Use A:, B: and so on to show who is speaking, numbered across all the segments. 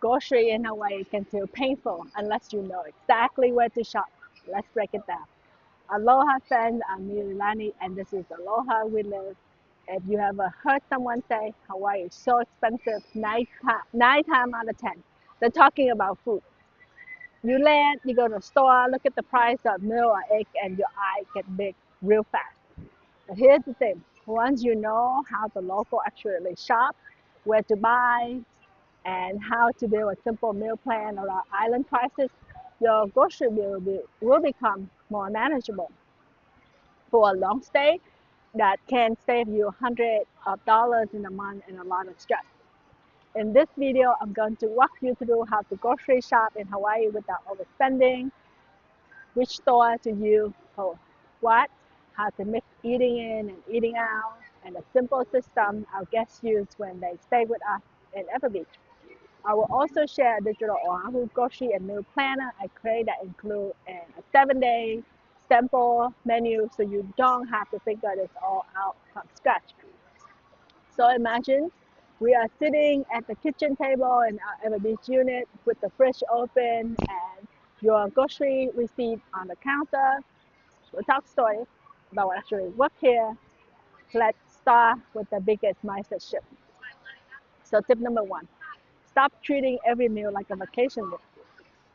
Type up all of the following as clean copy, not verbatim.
A: Grocery in Hawaii can feel painful unless you know exactly where to shop. Let's break it down. Aloha friends, I'm Mililani and this is Aloha We Live. If you ever heard someone say Hawaii is so expensive, nine times out of 10, they're talking about food. You land, you go to the store, look at the price of milk or egg, and your eye get big real fast. But here's the thing, once you know how the local actually shop, where to buy, and how to build a simple meal plan around island prices, your grocery bill will become more manageable. For a long stay, that can save you hundreds of dollars in a month and a lot of stress. In this video, I'm going to walk you through how to grocery shop in Hawaii without overspending, which store to use for what, how to mix eating in and eating out, and a simple system our guests use when they stay with us in Ewa Beach. I will also share a digital Oʻahu grocery and meal planner I create that include a 7-day sample menu so you don't have to figure this all out from scratch. So imagine we are sitting at the kitchen table in our Ewa Beach unit with the fridge open and your grocery receipt on the counter. We'll talk stories about what actually worked here. Let's start with the biggest mindset shift. So tip number one, stop treating every meal like a vacation meal.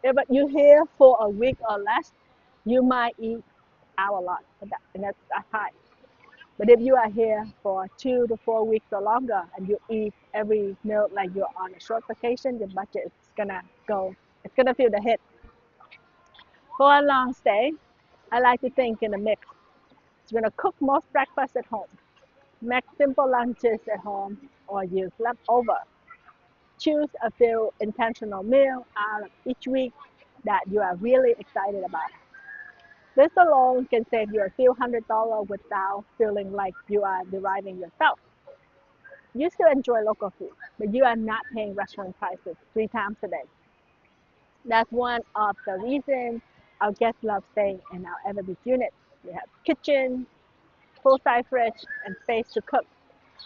A: If you're here for a week or less, you might eat out a lot, and that's high. But if you are here for 2 to 4 weeks or longer and you eat every meal like you're on a short vacation, your budget is gonna go, it's gonna feel the hit. For a long stay, I like to think in a mix. So you're gonna cook most breakfast at home, make simple lunches at home, or use leftover. Choose a few intentional meals out of each week that you are really excited about. This alone can save you a few $100s without feeling like you are deriving yourself. You still enjoy local food, but you are not paying restaurant prices 3 times a day. That's one of the reasons our guests love staying in our Ewa Beach unit. We have kitchen, full-size fridge, and space to cook.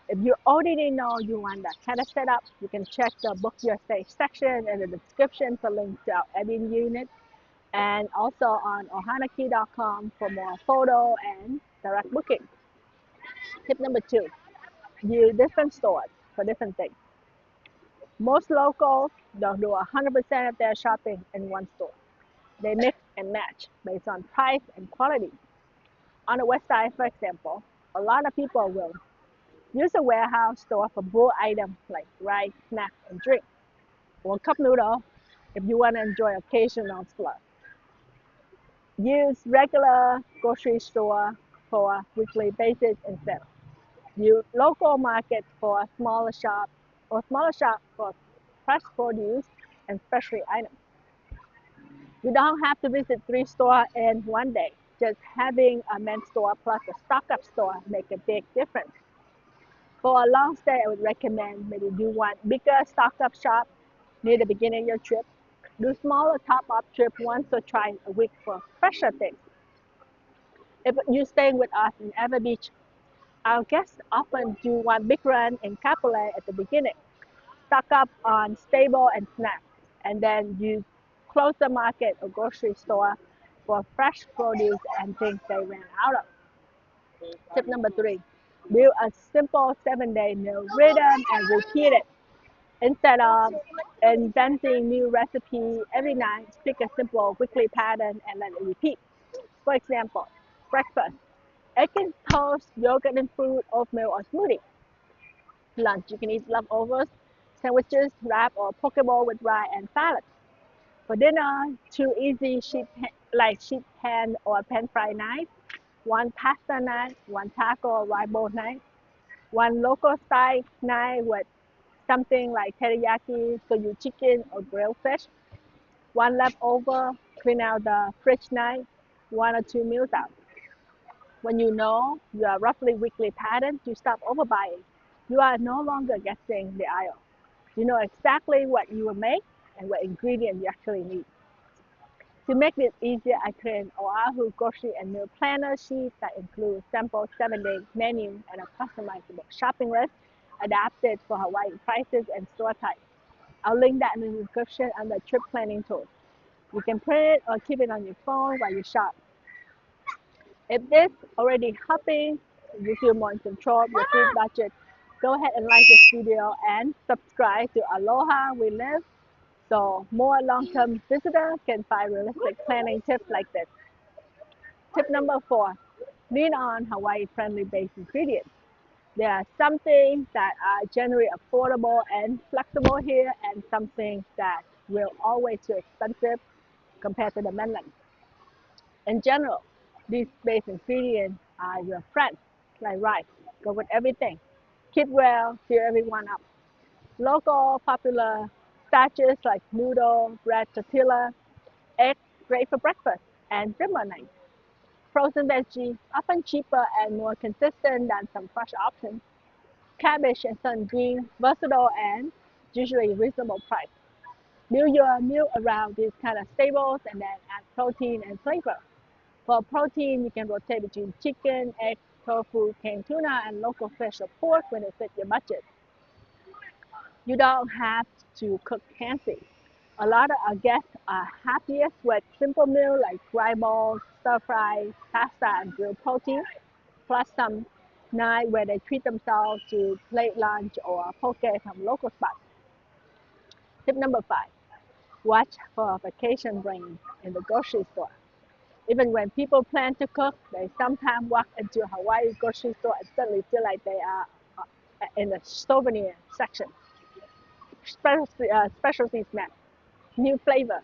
A: If you already know you want that kind of setup, you can check the book your stay section in the description for links to our Airbnb unit and also on ohanaki.com for more photo and direct booking. Tip number two, use different stores for different things. Most locals don't do 100% of their shopping in one store. They mix and match based on price and quality. On the west side, for example, a lot of people will use a warehouse store for bulk items like rice, snacks, and drinks, or cup noodle if you want to enjoy occasional fluff. Use regular grocery store for weekly basis instead. Use local market for a smaller shop for fresh produce and specialty items. You don't have to visit 3 stores in one day. Just having a main store plus a stock-up store make a big difference. For a long stay, I would recommend maybe do one bigger stock-up shop near the beginning of your trip. Do smaller top-up trip once or twice a week for fresher things. If you're staying with us in Ewa Beach, our guests often do one big run in Kapolei at the beginning, stock up on stable and snacks, and then you close the market or grocery store for fresh produce and things they ran out of. Tip number three, build a simple 7-day meal rhythm and repeat it. Instead of inventing new recipe every night, pick a simple weekly pattern and let it repeat. For example, breakfast, egg and toast, yogurt and fruit, oatmeal or smoothie. Lunch, you can eat leftovers, sandwiches, wrap or poke bowl with rice and salad. For dinner, two easy sheet pan or pan fry night, one pasta night, one taco or rice bowl night, one local style night with something like teriyaki, soyu chicken or grilled fish, one leftover, clean out the fridge night, 1 or 2 meals out. When you know your roughly weekly pattern, you stop overbuying. You are no longer guessing the aisle. You know exactly what you will make and what ingredient you actually need. To make this easier, I create an Oʻahu grocery and meal planner sheet that includes sample 7-day menu and a customizable shopping list adapted for Hawaii prices and store types. I'll link that in the description under trip planning tool. You can print it or keep it on your phone while you shop. If this already helping you feel more in control of your food budget, go ahead and like this video and subscribe to Aloha We Live so more long-term visitors can find realistic planning tips like this. Tip number 4, lean on Hawaii-friendly base ingredients. There are some things that are generally affordable and flexible here, and some things that will always too expensive compared to the mainland. In general, these base ingredients are your friends, like rice. Go with everything. Keep well, fill everyone up. Local popular starches like noodle, bread, tortilla, eggs, great for breakfast, and dinner night. Frozen veggies, often cheaper and more consistent than some fresh options. Cabbage and sun green, versatile and usually reasonable price. Build your meal around these kind of staples and then add protein and flavor. For protein, you can rotate between chicken, egg, tofu, canned tuna, and local fish or pork when it fits your budget. You don't have to cook fancy. A lot of our guests are happiest with simple meals like dry balls, stir fry, pasta, and grilled protein, plus some night where they treat themselves to plate lunch or poke from local spots. Tip number 5, watch for vacation brands in the grocery store. Even when people plan to cook, they sometimes walk into a Hawaii grocery store and suddenly feel like they are in the souvenir section. Specialty snacks, new flavor,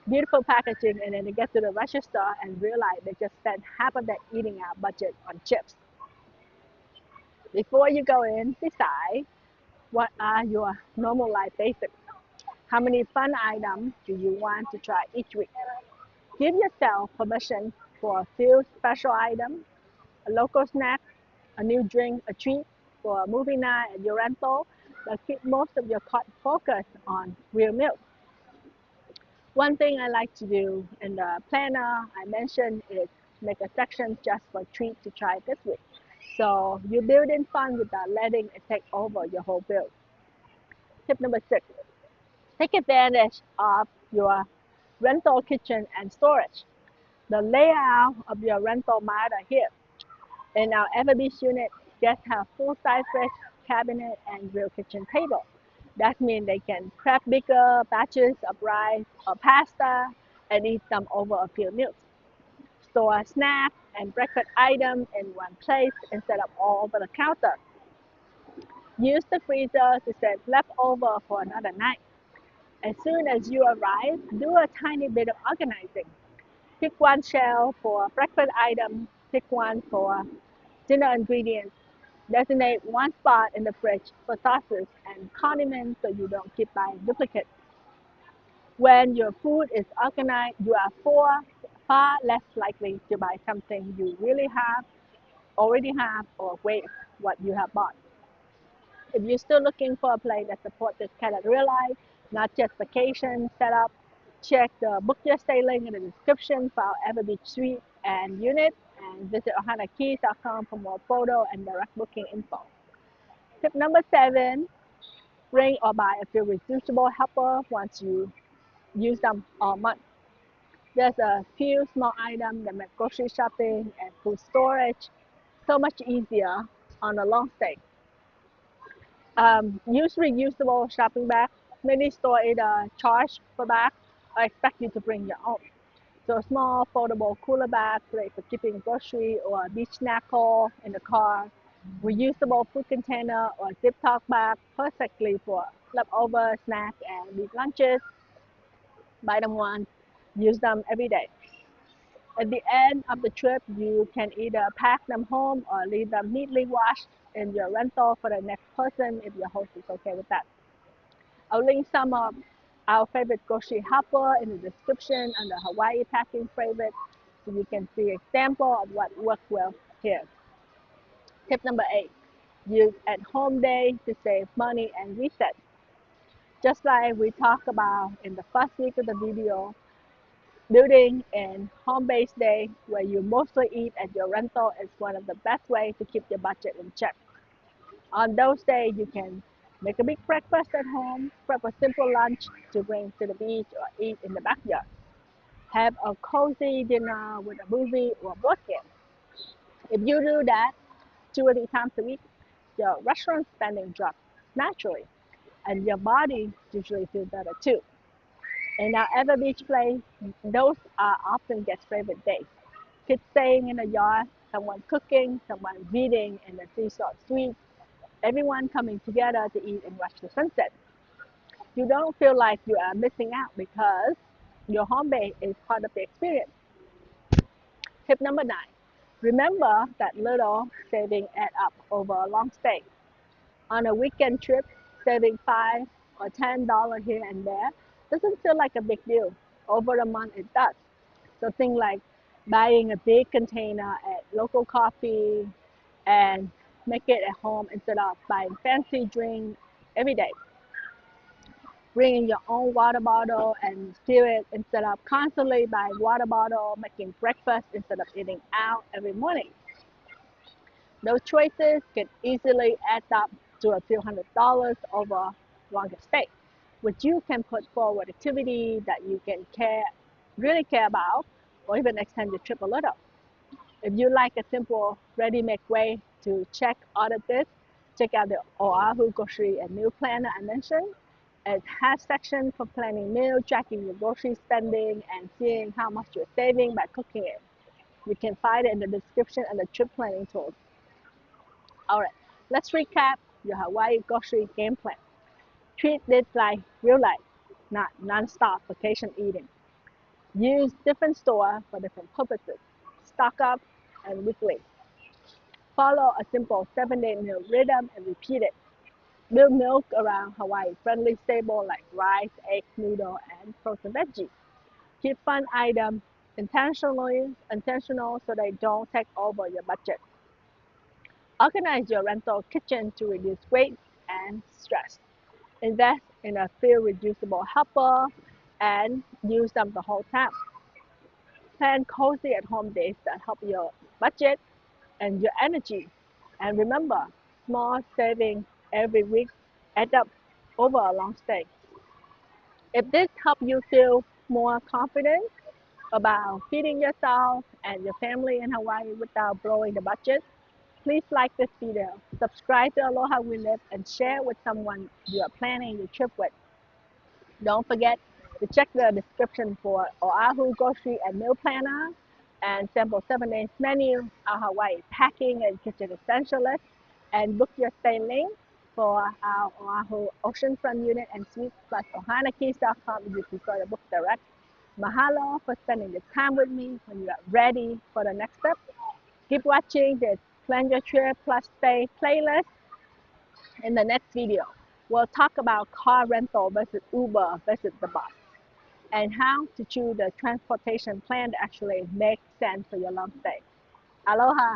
A: beautiful packaging, and then they get to the register and realize they just spent half of their eating out budget on chips. Before you go in, decide what are your normal life basics. How many fun items do you want to try each week? Give yourself permission for a few special items, a local snack, a new drink, a treat for a movie night at your rental, but keep most of your focus on real meals. One thing I like to do in the planner I mentioned is make a section just for treats to try this week. So you build in fun without letting it take over your whole build. Tip number 6, take advantage of your rental kitchen and storage. The layout of your rental matter here. In our Ewa Beach unit, guests have full-size fridge, cabinet, and real kitchen table. That means they can prep bigger batches of rice or pasta and eat them over a few meals. Store snacks and breakfast items in one place instead of all over the counter. Use the freezer to save leftover for another night. As soon as you arrive, do a tiny bit of organizing. Pick one shelf for breakfast items, pick one for dinner ingredients. Designate one spot in the fridge for sauces and condiments so you don't keep buying duplicates. When your food is organized, you are far less likely to buy something you already have, or waste what you have bought. If you're still looking for a place that supports this kind of real life, not just vacation setup, check the book your stay link in the description for our Ewa Beach suite and unit, and visit ohanakeys.com for more photo and direct booking info. Tip number 7, bring or buy a few reusable helpers once you use them all month. There's a few small items that make grocery shopping and food storage so much easier on a long stay. Use reusable shopping bags. Many stores either charge for bags or expect you to bring your own. So a small foldable cooler bag, great for keeping grocery or a beach snack haul in the car. Reusable food container or zip top bag, perfectly for leftover snacks and big lunches. Buy them once, use them every day. At the end of the trip, you can either pack them home or leave them neatly washed in your rental for the next person if your host is okay with that. I'll link some of our favorite grocery helper in the description under Hawaii packing favorites so you can see example of what works well here. Tip number 8, use at-home day to save money and reset. Just like we talked about in the first week of the video, building in home-based day where you mostly eat at your rental is one of the best ways to keep your budget in check. On those days, you can Make a big breakfast at home, prep a simple lunch to bring to the beach or eat in the backyard. Have a cozy dinner with a movie or board game. If you do that 2 or 3 times a week, your restaurant spending drops naturally, and your body usually feels better too. In our Ewa Beach place, those are often guest favorite days. Kids staying in the yard, someone cooking, someone reading in the seaside suite, everyone coming together to eat and watch the sunset. You don't feel like you are missing out because your home base is part of the experience. Tip number 9. Remember that little saving add up over a long stay. On a weekend trip, saving $5 or $10 here and there doesn't feel like a big deal. Over a month, it does. So things like buying a big container at local coffee and make it at home instead of buying fancy drink every day. Bringing your own water bottle and fill it instead of constantly buying water bottle, making breakfast instead of eating out every morning. Those choices can easily add up to a few $100s over longer stay, which you can put forward activity that you can really care about, or even extend your trip a little. If you like a simple, ready-made way to check all of this, check out the Oʻahu grocery and meal planner I mentioned. It has sections for planning meals, tracking your grocery spending, and seeing how much you're saving by cooking it. You can find it in the description and the trip planning tools. All right, let's recap your Hawaii grocery game plan. Treat this like real life, not non-stop vacation eating. Use different stores for different purposes. Stock up and weekly. Follow a simple 7-day meal rhythm and repeat it. Build milk around Hawaii-friendly staples like rice, eggs, noodles, and frozen veggies. Keep fun items intentional so they don't take over your budget. Organize your rental kitchen to reduce waste and stress. Invest in a few reusable helper and use them the whole time. Plan cozy at home days that help your budget and your energy. And remember, small savings every week add up over a long stay. If this helps you feel more confident about feeding yourself and your family in Hawaii without blowing the budget, please like this video, subscribe to Aloha We Live, and share with someone you are planning your trip with. Don't forget to check the description for Oʻahu grocery and meal planner and sample 7 days menu, our Hawaii packing and kitchen essential list, and book your stay link for our Oʻahu oceanfront unit and suite plus ohanakeys.com if you prefer to book direct. Mahalo for spending this time with me. When you are ready for the next step, keep watching this Plan Your Trip Plus Stay playlist. In the next video, we'll talk about car rental versus Uber versus the bus, and how to choose a transportation plan that actually makes sense for your long stay. Aloha!